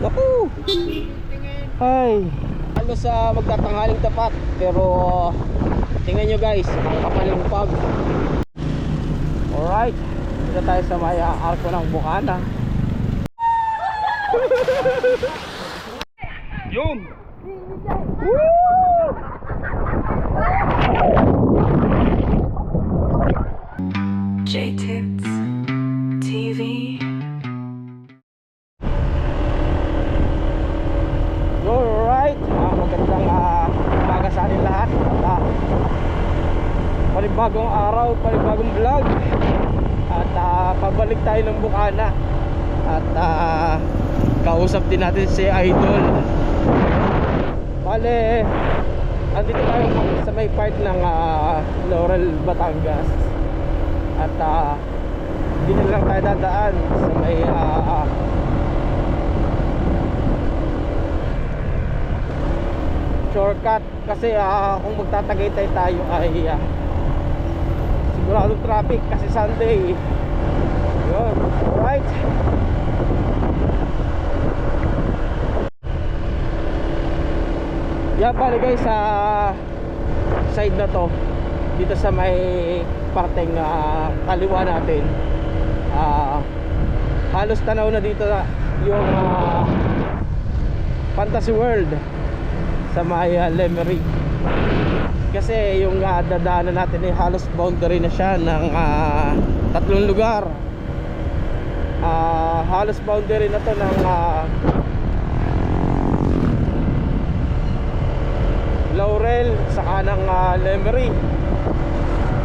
Naku! Ay! Halos sa magtatanghaling tapat. Pero tingnan nyo guys, ang kapal ng fog. Alright, dito tayo sa may arko ng Bukana. Yun! Woo! J-Tips TV. Alright, magandang umaga sa atin lahat. At panibagong araw, panibagong vlog. At pabalik tayo ng Bukana. At kausap din natin si Idol. Bale, andito tayo sa may part ng Laurel, Batangas. At hindi na lang tayo dadaan sa may shortcut. Kasi kung magtatagaytay tayo ay siguradong traffic kasi Sunday. Yun, alright. Yan pala guys, sa side na to, dito sa may parteng kaliwa natin, halos tanaw na dito na yung Fantasy World sa may Lemery. Kasi yung dadaanan natin ay halos boundary na siya ng tatlong lugar. Halos boundary na to ng Laurel saka ng Lemery.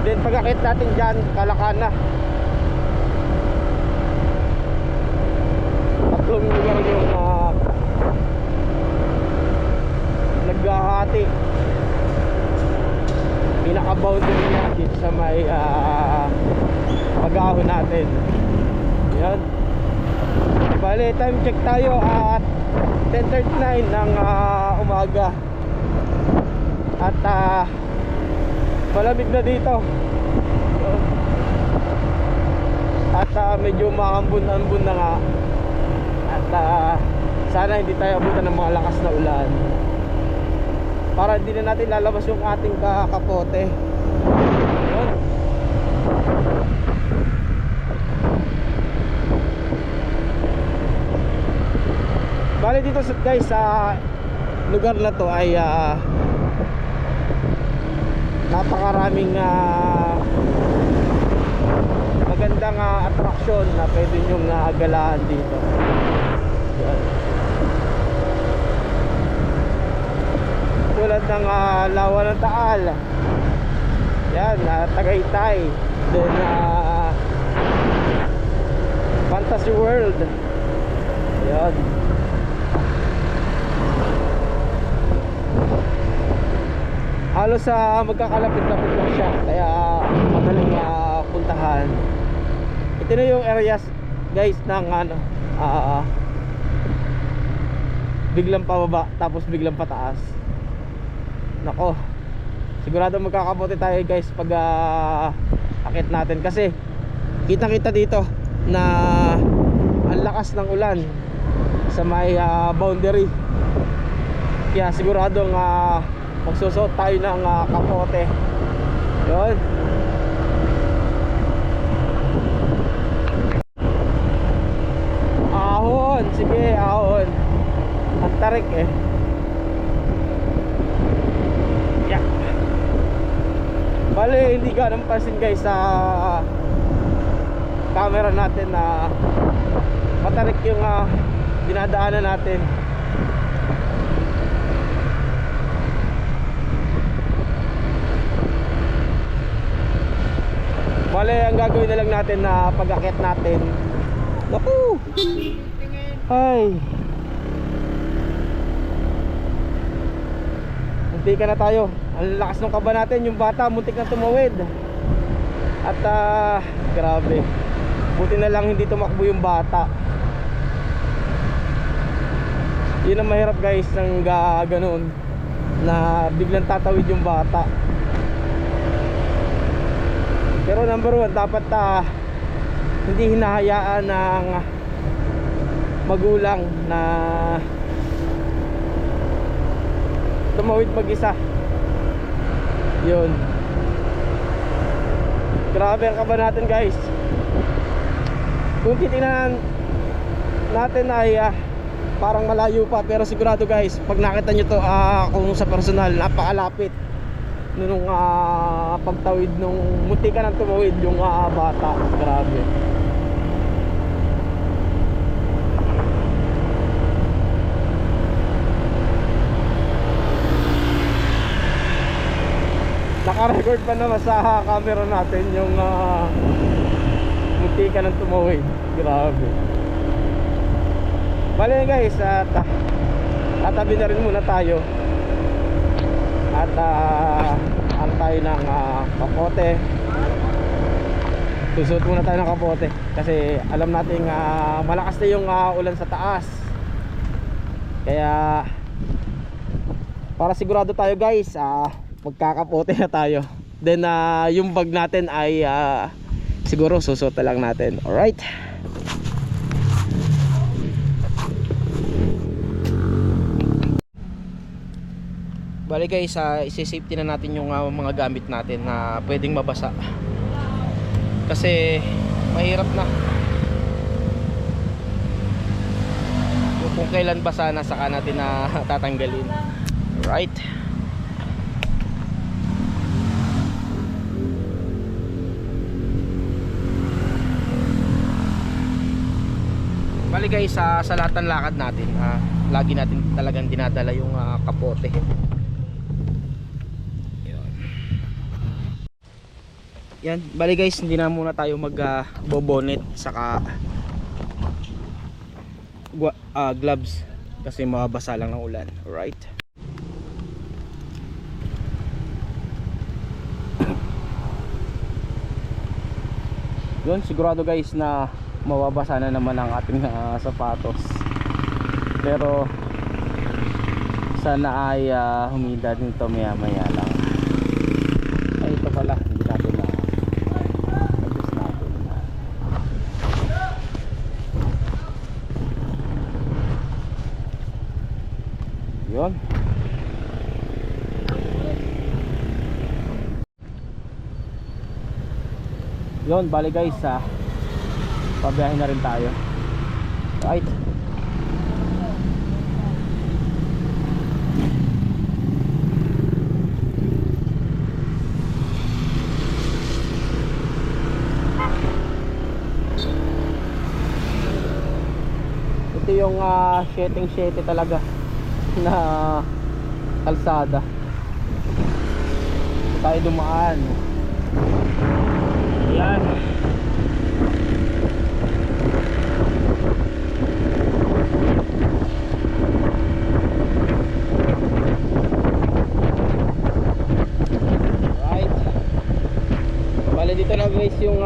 Then pagkakit natin dyan, Kalakana. Tatlong lugar yung naghahati. Pinaka-boundary niya dito sa may pag-ahon natin. Yan. Bale, time check tayo at 10:39 ng umaga. At malamig na dito. At medyo maambun-ambun na nga. At sana hindi tayo abutan ng mga lakas na ulan, para hindi na natin lalabas yung ating kapote. Yun. Bale dito guys, sa lugar na to ay napakaraming magandang atraksyon na pwede nyong galaan dito. Yan. Tulad ng Lawa ng Taal. Yan, Tagaytay. Then Fantasy World. Yan. Halos magkakalapit-lapit lang siya, kaya madaling puntahan. Ito na yung areas guys ng biglang pababa tapos biglang pataas. Nako, sigurado magkakapote tayo guys pag akit natin, kasi kita-kita dito na ang lakas ng ulan sa may boundary. Kaya siguradong magsusot tayo ng kapote. Yun. Ahon, sige, ahon. Ang tarik eh. Yeah. Bale, hindi ganang pansin guys sa camera natin na matarik yung dinadaanan natin. Bale, ang gagawin na lang natin na pag-akit natin. Naku! Ay! Muntik ka na tayo. Ang lakas ng kaba natin. Yung bata, muntik na tumawid. At grabe. Buti na lang hindi tumakbo yung bata. Yun ang mahirap guys ng ganoon, na biglang tatawid yung bata. Pero number one, dapat hindi hinahayaan ng magulang na tumawid mag-isa. Yun. Grabe ang kaba natin guys. Kung titingnan natin ay parang malayo pa, pero sigurado guys, pag nakita nyo to kung sa personal, napakalapit nung pagtawid nung munti ka nang tumawid yung bata. Grabe. Naka-record pa naman sa camera natin yung munti ka nang tumawid. Grabe. Bale guys, at tatabi na rin muna tayo. At ang tayo ng kapote. Susuot muna tayo ng kapote kasi alam natin malakas na yung ulan sa taas. Kaya para sigurado tayo guys, magkakapote na tayo. Then yung bag natin ay siguro susuot na lang natin. Alright. Bali guys, isi-safety na natin yung mga gamit natin na pwedeng mabasa. Kasi mahirap na. Kung kailan basa na, saka natin na tatanggalin. Right. Bali guys, sa lahat ng lakad natin, lagi natin talagang dinadala yung kapote. Yan, bali guys, hindi na muna tayo mag-bobonet saka gloves kasi mababasa lang ng ulan. Alright. Yun, sigurado guys na mababasa na naman ang ating sapatos. Pero sana ay humida nito maya maya lang. Ay, ito pala, hindi natin na adjust natin. Yun. Yun, bali guys, pabiyahin na rin tayo. Right. Ito yung 7-7 talaga na kalsada. Tayo dumaan. Yan. Right. Bale dito na guys yung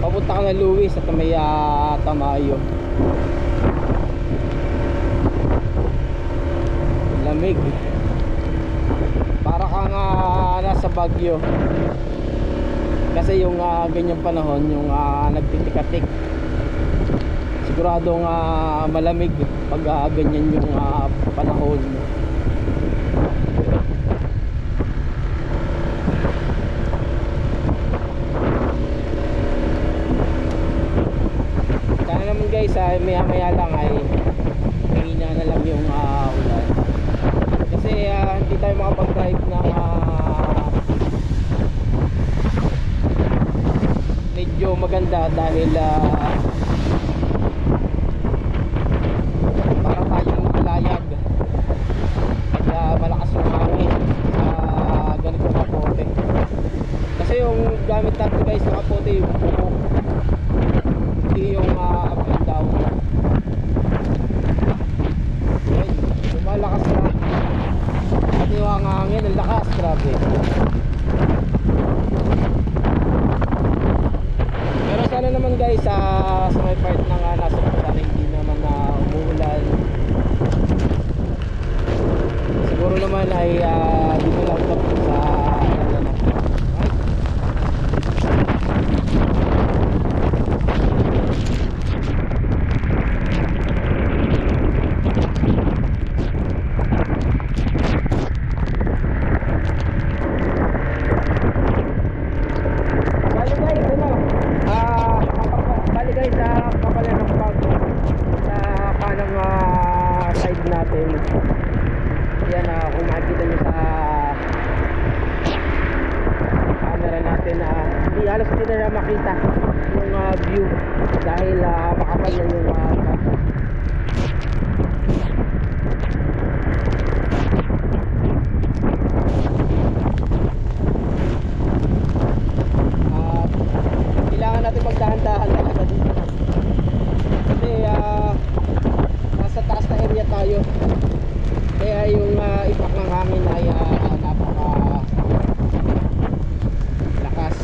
papunta ka na Luis at may Tamayo. Lamig. Para kang nasa Baguio. Kasi yung ganyang panahon, yung nagtitikatik, siguradong malamig pag ganyan yung panahon. Sana naman guys, maya maya lang ay hingina na lang yung ulan. Kasi hindi tayo makapag-drive ng medyo maganda dahil para tayong malayag at malakas yung hangin sa ganitong kapote. Kasi yung gamit natin guys sa kapote yung buko, hindi yung up and down. natin. Yan, kung makikita nyo sa camera natin, hindi halos hindi na makita yung view dahil makapal na yung kailangan natin magdahan-dahan talaga dito kasi nasa taas na area tayo, kaya yung impact ng hangin ay napaka lakas.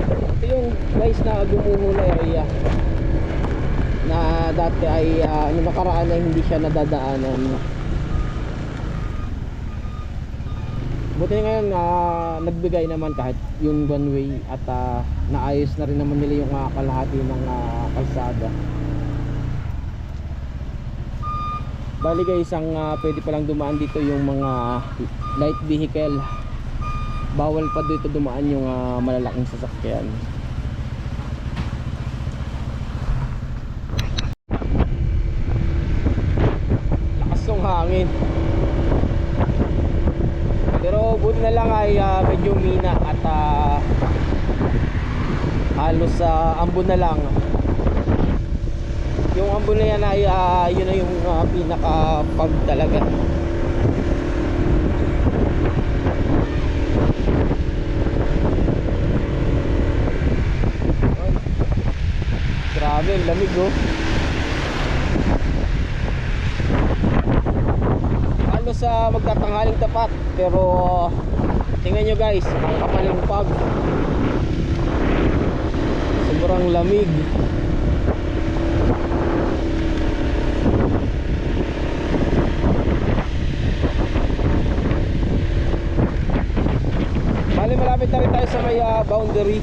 Ito yung guys na gumuhulay area na dati ay nung nakaraan ay hindi siya nadadaanan. Buti ngayon nagbigay naman kahit yung one way at naayos na rin naman nila yung kalahati ng kalsada. Bali guys, ang pwede palang dumaan dito yung mga light vehicle. Bawal pa dito dumaan yung malalaking sasakyan. Lakas ng hangin. Pero buti na lang ay medyo mina at halos ambon na lang. Yung ambon na yan ay yun na yung pinaka pag talaga. Grabe, lamig oh. Halos magtatanghaling tapat, pero tingnan nyo guys, ang kapal ng pag. Sobrang lamig. Bali malapit na rin tayo sa may boundary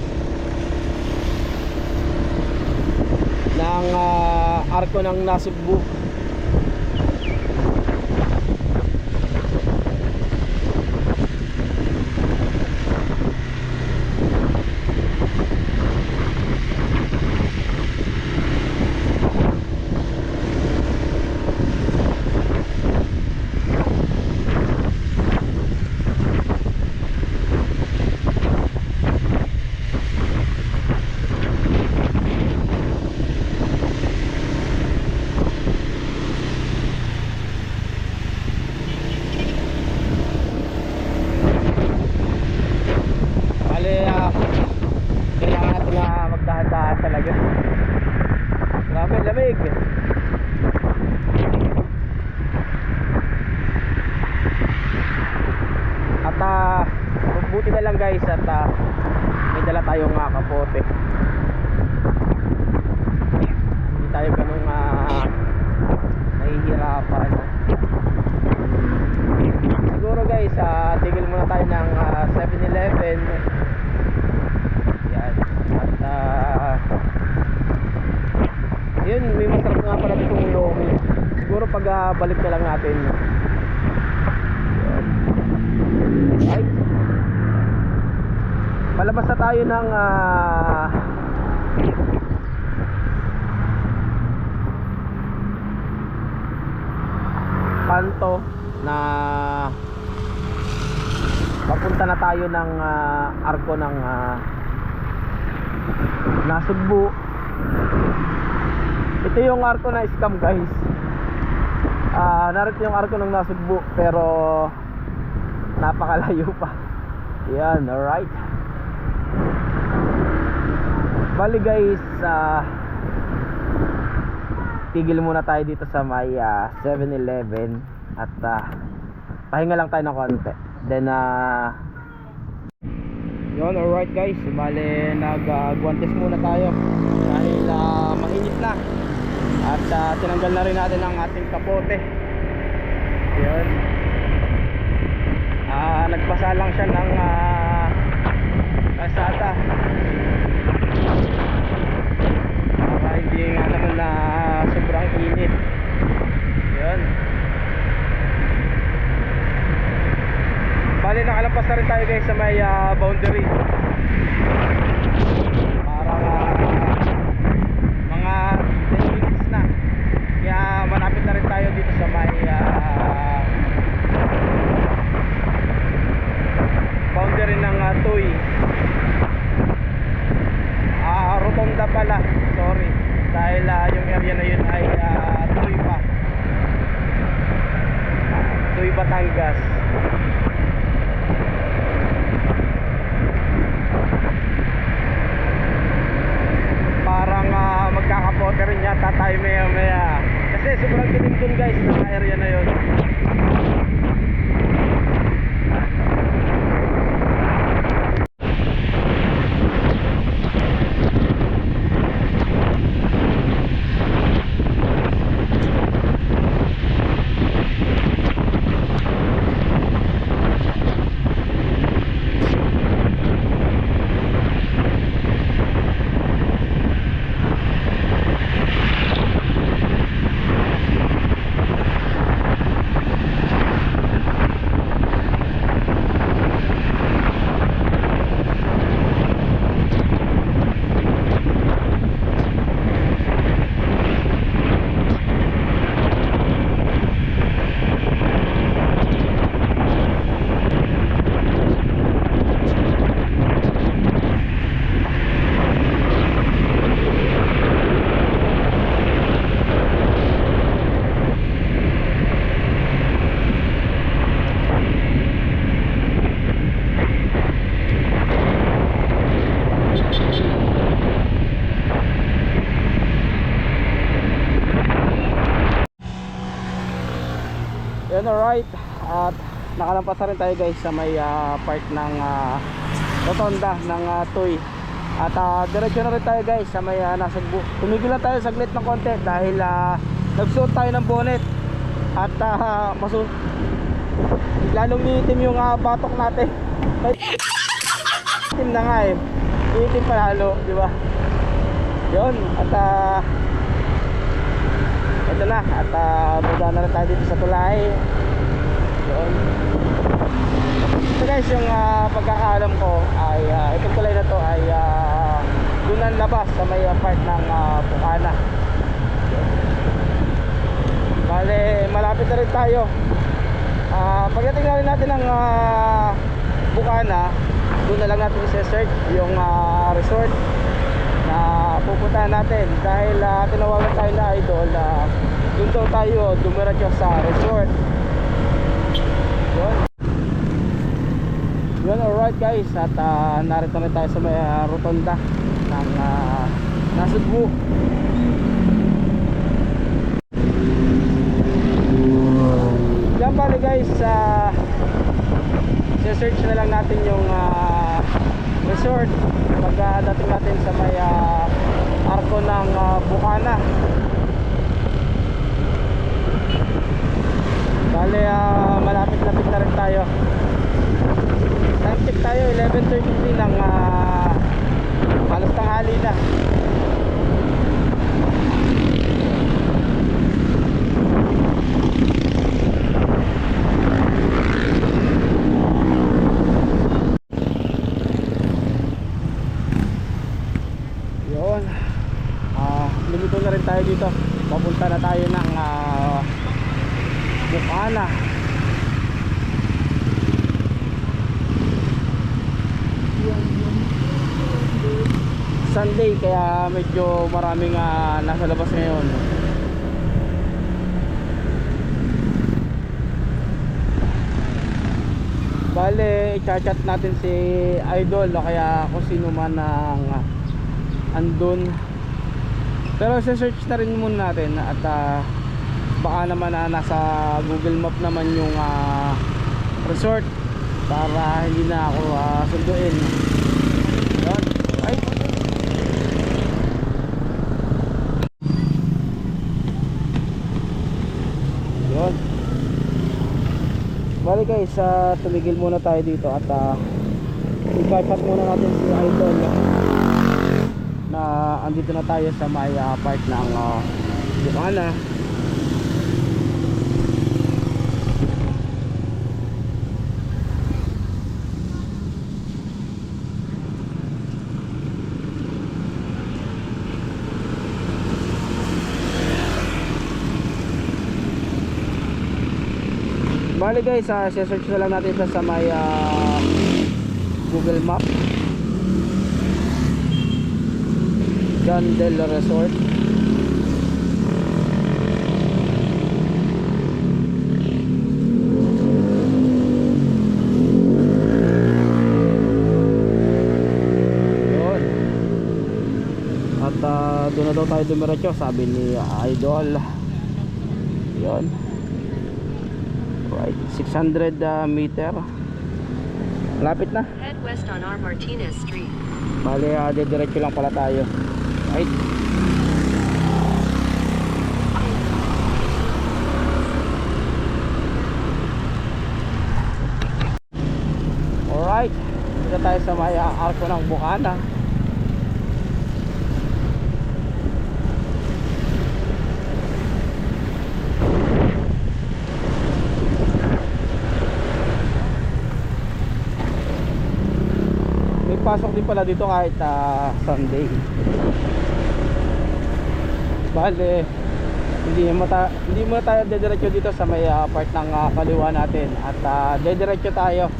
ng arko ng Nasugbu. Kailangan natin na magdahan-dahan talaga. Grabe, lamig. At buti na lang guys at may dala tayong kapote. Hindi tayo ganung nahihirapan. Siguro guys, tigil muna tayo ng 7-Eleven. Yan. At yun, may masarap nga pala itong lomi. Siguro pag balik na lang natin. Yan. Ay, palabas na tayo ng kanto na papunta na tayo ng arko ng Nasugbu. Ito yung arko na scam guys. Narito yung arko ng Nasugbu pero napakalayo pa. Yan, alright. Bali guys, tigil muna tayo dito sa may 7-Eleven at pahinga lang tayo ng konti. Then yun, alright guys, bali nag-guantes muna tayo dahil mainit na. At tinanggal na rin natin ang ating kapote. Yun, nagpasa lang siya ng kalsada para hindi nga naman na sobrang init. Yun, bali nakalampas na rin tayo guys sa may boundary. Parang mga 10 minutes na, kaya malapit na rin tayo dito sa may Batangas. Parang magkakapote rin yata tayo maya maya. Kasi sobrang dilim dun guys, sa area na yun. Yan, alright. At nakalampas na rin tayo guys sa may part ng rotonda ng Tuy. At diretso na rin tayo guys sa may Nasugbu. Tumigil lang tayo saglit ng konti dahil nagsuot tayo ng bonnet. At lalong niitim yung batok natin. Itim na nga eh. Iitim pa lalo, di ba? Yun. At ito na. At baba na rin tayo dito sa tulay. Yun. So guys, yung pagkakaalam ko ay itong tulay na to ay doon ang labas sa may part ng Bukana. Bale, malapit na rin tayo. Pagdating na rin natin ng Bukana, doon na lang natin i-search yung resort na pupuntahan natin. Dahil tinawagan tayo na idol na doon daw tayo dumiretso sa resort. Yun. Yun, alright guys. At narito na tayo sa may rotonda ng Nasugbu. Yan pala guys, search na lang natin yung resort pagdating natin sa may arko ng Bukana. Bale, malapit-lapit na rin tayo. Time check tayo, 11:33 ng halos tanghali na. Yun, lumito na rin tayo dito. Papunta na tayo ng Bukana. Sunday kaya medyo maraming nasa labas ngayon. Bale, i-chat natin si Idol o kaya kung sino man ang andun. Pero search na rin muna natin at baka naman nasa Google Map naman yung resort para hindi na ako sunduin. Yun, right? Yun. Bali guys, tumigil muna tayo dito at i-bypass muna natin si Idol na andito na tayo sa may part ng Bukana. Bali guys, search na lang natin sa may Google Map. John Del Resort. tayo dumiretso, sabi ni Idol. Yun. Right, 600 meter. Lapit na. Head west on R. Martinez Street. Bali, diretso lang pala tayo. Right. Alright, dito tayo sa may arko ng Bukana. May pasok din pala dito kahit Sunday. Bale, hindi mo tayo dediretso dito sa may part ng kaliwa natin. At dediretso tayo.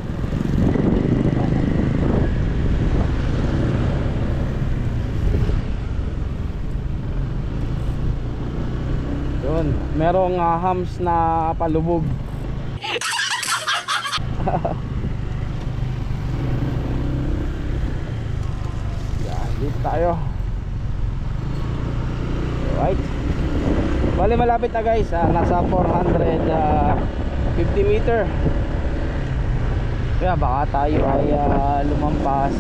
Yun, merong hams na palubog. Yan, dito tayo. Right. Bale, malapit na guys. Nasa 450 meter. Kaya baka tayo ay lumampas.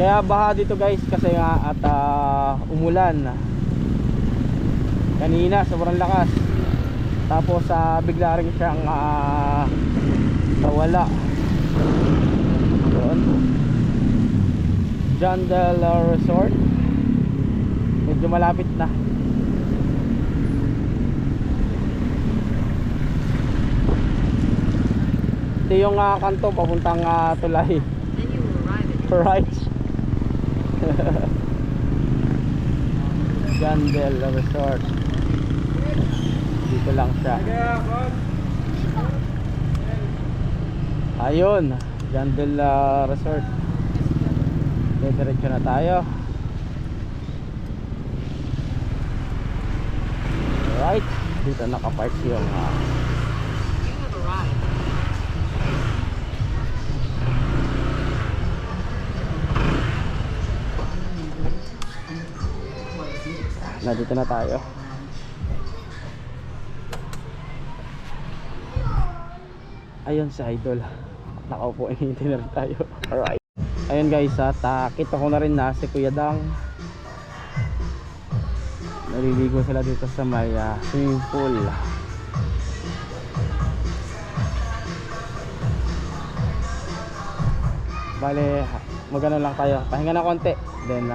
Kaya baha dito guys kasi nga at umulan kanina, sobrang lakas. Tapos bigla rin siyang nawala. Doon Jandel Resort, medyo malapit na. Ito yung kanto papuntang Tulay. Then you will arrive at Right. Jandel Resort. Dito lang siya. Ayun, Jandel Resort. Diretso na tayo. Right, dito nakapark yung you have arrived. dito na tayo. Ayun si Idol, nakaupo, hinihintay na rin tayo. Alright, ayun guys, at kita ko na rin na si Kuya Dang. Naliligo sila dito sa may swimming pool. Bale, magano lang tayo, pahinga na konti, then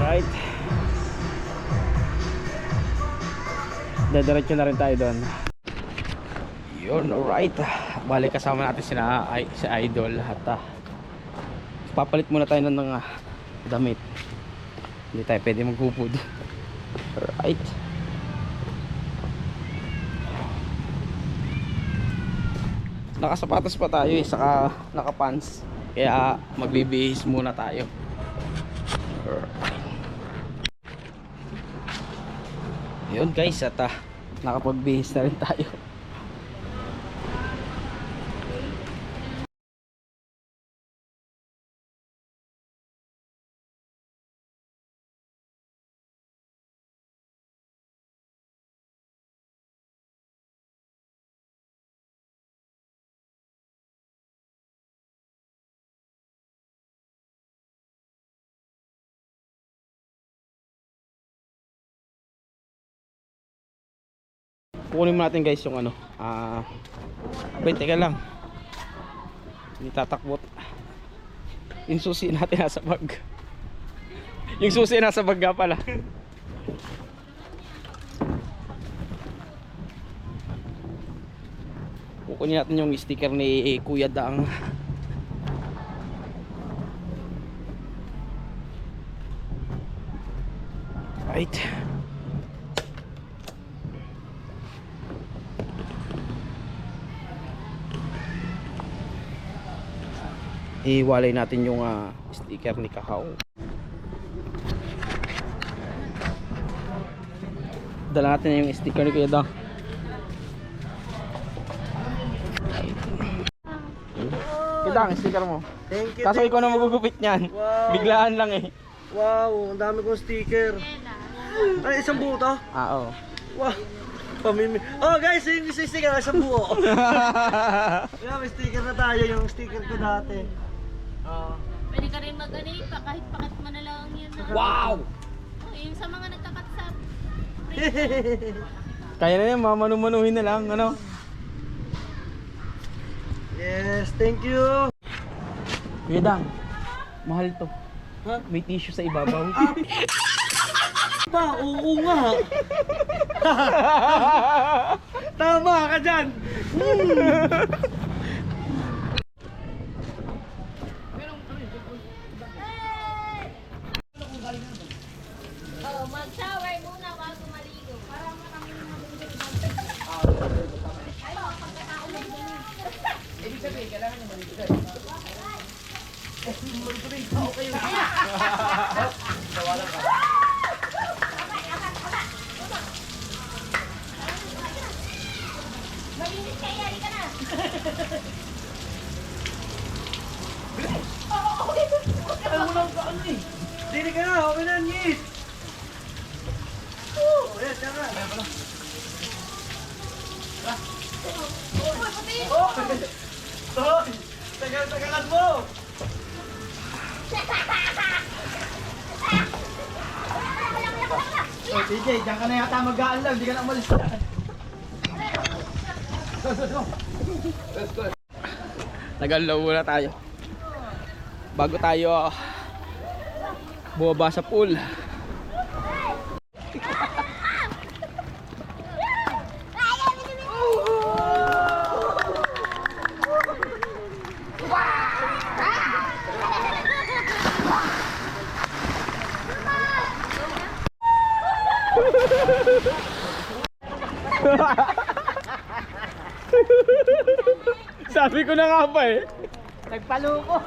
right, diretso na rin tayo doon. Yun, alright. Bale, kasama natin si Idol. At papalit muna tayo ng damit. Hindi tayo pwede maghupod. Alright. Nakasapatos pa tayo saka nakapants. Kaya magbibihis muna tayo. Alright. Yun guys, at nakapagbihis na rin tayo. Kukunin mo natin guys yung wait, teka lang, hindi tatakbot. Yung susi natin nasa bag. Yung susi nasa bag nga pala. Kukunin natin yung sticker ni Kuya Dang. Right. iwalay natin yung sticker ni Kakao. Dala natin yung sticker ni Kuya Dang. Kuya Dang, sticker mo. Thank you. Kaso ikaw na magugupit niyan. Wow. Biglaan lang eh. Wow, ang dami kong sticker. Ay, isang buo to? Oo. Wow. Pamimi. Oh guys, yung sticker, isang buo. Kaya may sticker na tayo, yung sticker ko dati. Pwede ka rin mag-anay pa, kahit pakat mo na lang yan. Wow! Oh, yung sa mga nagkakat sa Kaya na yan, mamanu-manuhin na lang, ano? Yes, thank you. Kuya Dang, mahal to. Ha? May tissue sa ibabaw. Pa, oo nga. Tama ka dyan. Oh, mag-shower muna bago maligo. Para makaming malinis ka, yari ka na. Ay, walang ka ano eh. Dili ka na, okay na, Nis. Oh, yes, tara. Oh, Toy, tagal-tagalan mo. Oh, TJ, diyan ka na yata mag-aalam, di ka na umalis na. Nagalaw muna tayo. Bago tayo bumaba sa pool. Sabi ko na nga ba eh. Nagpaluko.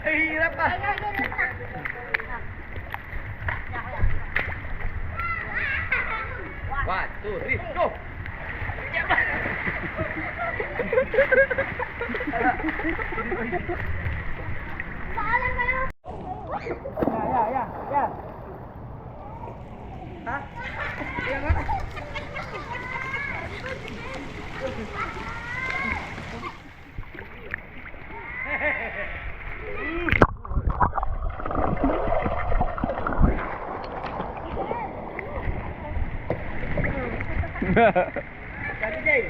Ay, hirap pa. One, two, three, go! Yeah. Ha? Yan nga. Kati Jay.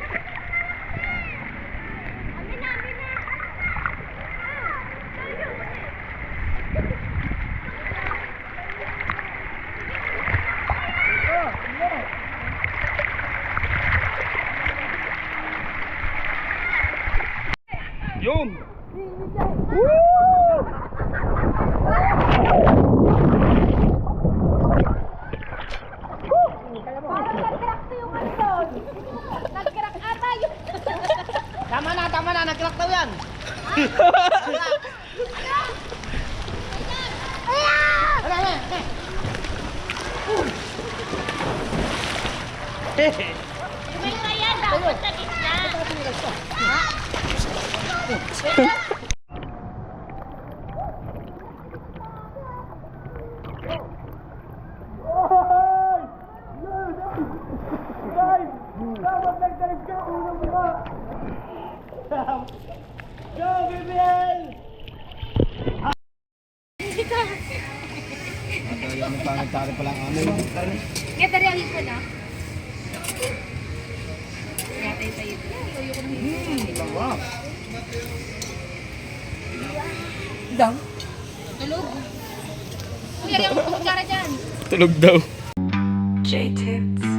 Yun! Tama na, nag-crack daw yan. May kaya dapat sa gitna. Dapat nag-dive ka, unang ba? Go, BBL! Yung pangagtari pala ang amin. Kaya tarihin ko na. Yatay sa'yo. Ayaw ko na Wow. Dang. Tulog. Kuya, yung kutsara dyan. Tulog daw. J-Tips.